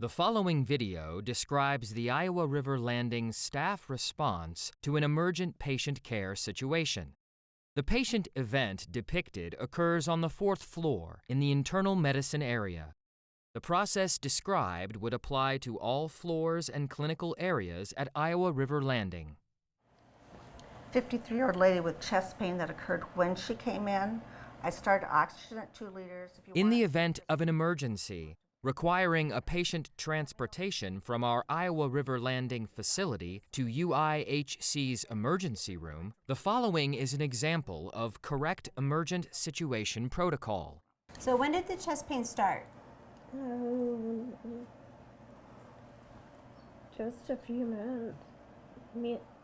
The following video describes the Iowa River Landing staff response to an emergent patient care situation. The patient event depicted occurs on the 4th floor in the internal medicine area. The process described would apply to all floors and clinical areas at Iowa River Landing. 53-year-old lady with chest pain that occurred when she came in. I started oxygen at 2 liters. In the event of an emergency requiring a patient transportation from our Iowa River Landing facility to UIHC's emergency room, the following is an example of correct emergent situation protocol. So when did the chest pain start? Just a few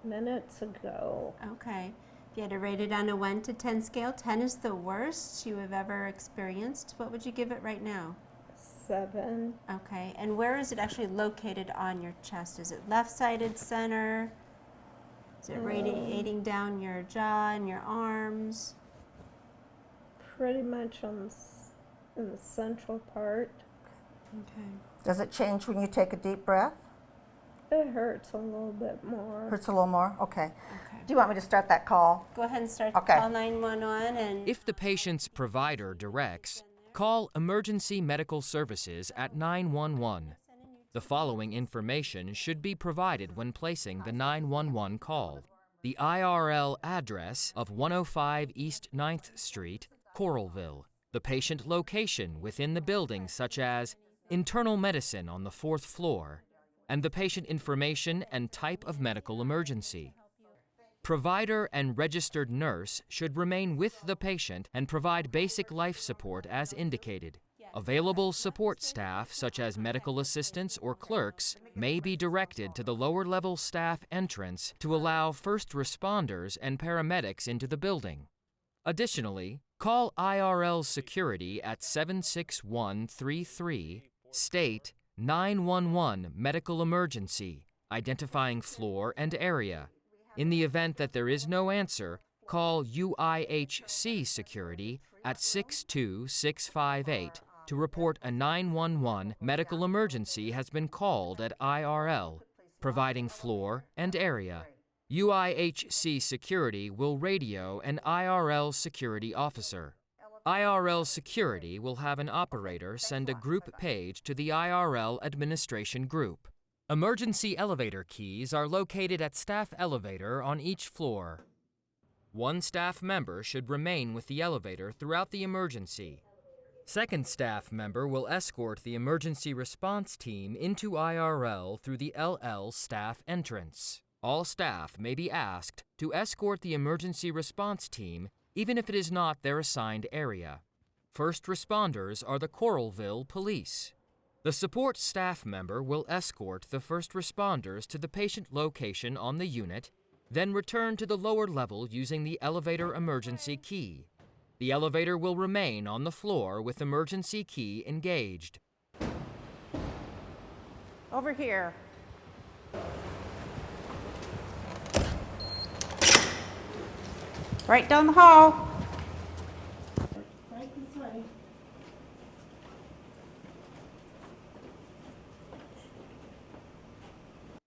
minutes ago. Okay. If you had to rate it on a 1 to 10 scale, 10 is the worst you have ever experienced. What would you give it right now? 7. Okay. And where is it actually located on your chest? Is it left-sided, center? Is it radiating down your jaw and your arms? Pretty much in the central part. Okay. Does it change when you take a deep breath? It hurts a little bit more. Hurts a little more? Okay. Okay. Do you want me to start that call? Go ahead and start Okay. call 911 and If the patient's provider directs, call Emergency Medical Services at 911. The following information should be provided when placing the 911 call. The IRL address of 105 East 9th Street, Coralville. The patient location within the building, such as internal medicine on the 4th floor, and the patient information and type of medical emergency. Provider and registered nurse should remain with the patient and provide basic life support as indicated. Available support staff, such as medical assistants or clerks, may be directed to the lower-level staff entrance to allow first responders and paramedics into the building. Additionally, call IRL security at 76133, state 911 medical emergency, identifying floor and area. In the event that there is no answer, call UIHC security at 62658 to report a 911 medical emergency has been called at IRL, providing floor and area. UIHC security will radio an IRL security officer. IRL security will have an operator send a group page to the IRL administration group. Emergency elevator keys are located at staff elevator on each floor. One staff member should remain with the elevator throughout the emergency. Second staff member will escort the emergency response team into IRL through the LL staff entrance. All staff may be asked to escort the emergency response team even if it is not their assigned area. First responders are the Coralville Police. The support staff member will escort the first responders to the patient location on the unit, then return to the lower level using the elevator emergency key. The elevator will remain on the floor with emergency key engaged. Over here. right down the hall. Right this way.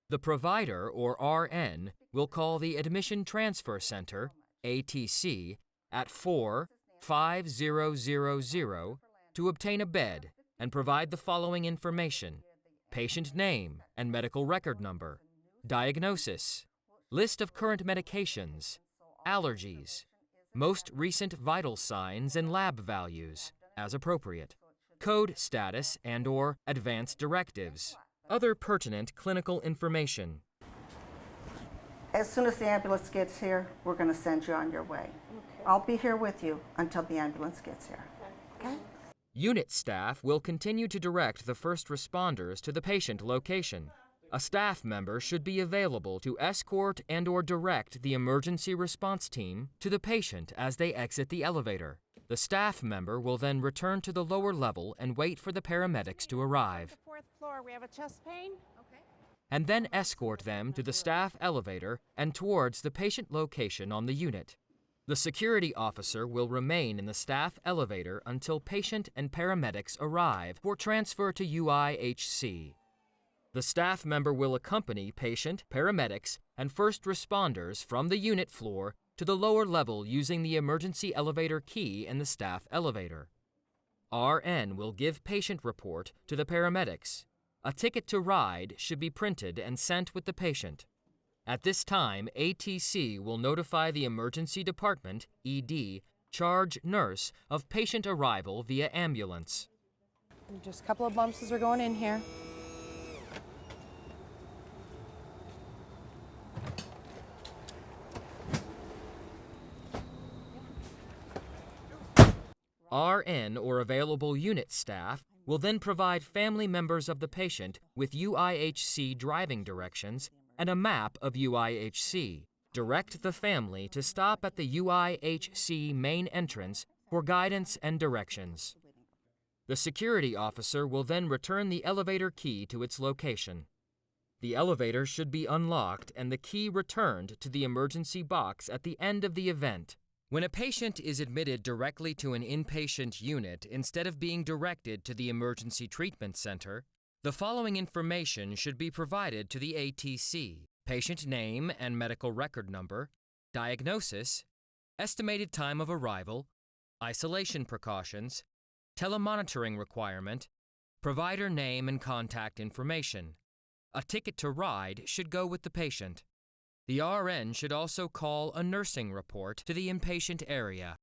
The provider, or RN, will call the Admission Transfer Center, ATC, at 45000 to obtain a bed and provide the following information: patient name and medical record number, diagnosis, list of current medications, allergies, most recent vital signs and lab values, as appropriate, code status and/or advance directives, other pertinent clinical information. As soon as the ambulance gets here, we're going to send you on your way. I'll be here with you until the ambulance gets here. Okay? Unit staff will continue to direct the first responders to the patient location. A staff member should be available to escort and/or direct the emergency response team to the patient as they exit the elevator. The staff member will then return to the lower level and wait for the paramedics to arrive. 4th floor, we have a chest pain. And then escort them to the staff elevator and towards the patient location on the unit. The security officer will remain in the staff elevator until patient and paramedics arrive for transfer to UIHC. The staff member will accompany patient, paramedics, and first responders from the unit floor to the lower level using the emergency elevator key in the staff elevator. RN will give patient report to the paramedics. A ticket to ride should be printed and sent with the patient. At this time, ATC will notify the emergency department, ED, charge nurse of patient arrival via ambulance. Just a couple of bumps as we're going in here. RN or available unit staff will then provide family members of the patient with UIHC driving directions and a map of UIHC. Direct the family to stop at the UIHC main entrance for guidance and directions. The security officer will then return the elevator key to its location. The elevator should be unlocked and the key returned to the emergency box at the end of the event. When a patient is admitted directly to an inpatient unit instead of being directed to the emergency treatment center, the following information should be provided to the ATC: patient name and medical record number, diagnosis, estimated time of arrival, isolation precautions, telemonitoring requirement, provider name and contact information. A ticket to ride should go with the patient. The RN should also call a nursing report to the inpatient area.